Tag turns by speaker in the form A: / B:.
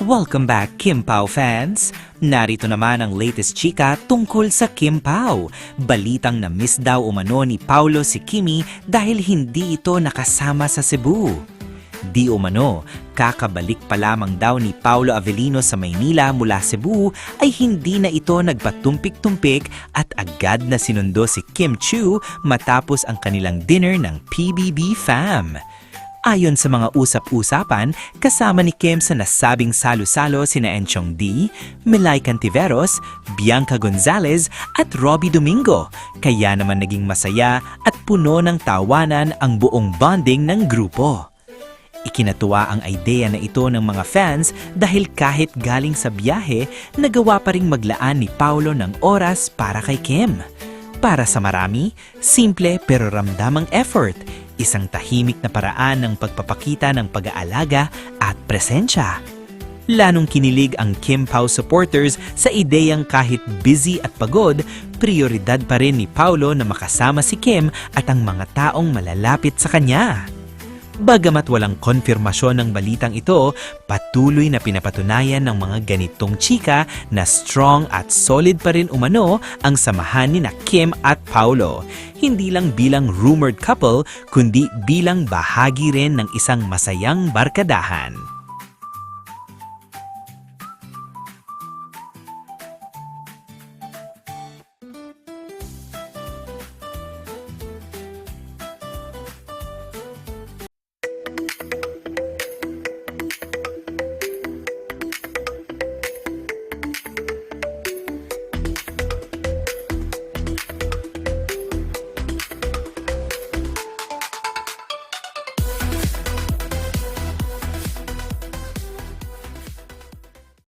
A: Welcome back, Kim Pao fans! Narito naman ang latest chika tungkol sa Kim Pao. Balitang na miss daw umano ni Paulo si Kimi dahil hindi ito nakasama sa Cebu. Di umano, kakabalik pa lamang daw ni Paulo Avellino sa Maynila mula Cebu ay hindi na ito nagpatumpik-tumpik at agad na sinundo si Kim Chiu matapos ang kanilang dinner ng PBB fam. Ayon sa mga usap-usapan, kasama ni Kim sa nasabing salo-salo sina Enchong D, Melay Cantiveros, Bianca Gonzalez at Robbie Domingo. Kaya naman naging masaya at puno ng tawanan ang buong bonding ng grupo. Ikinatuwa ang idea na ito ng mga fans dahil kahit galing sa biyahe, nagawa pa ring maglaan ni Paulo ng oras para kay Kim. Para sa marami, simple pero ramdamang effort. Isang tahimik na paraan ng pagpapakita ng pag-aalaga at presensya. Lalong kinilig ang Kim Pao supporters sa ideyang kahit busy at pagod, prioridad pa rin ni Paulo na makasama si Kim at ang mga taong malalapit sa kanya. Bagamat walang konfirmasyon ng balitang ito, patuloy na pinapatunayan ng mga ganitong chika na strong at solid pa rin umano ang samahan ni na Kim at Paulo. Hindi lang bilang rumored couple, kundi bilang bahagi rin ng isang masayang barkadahan.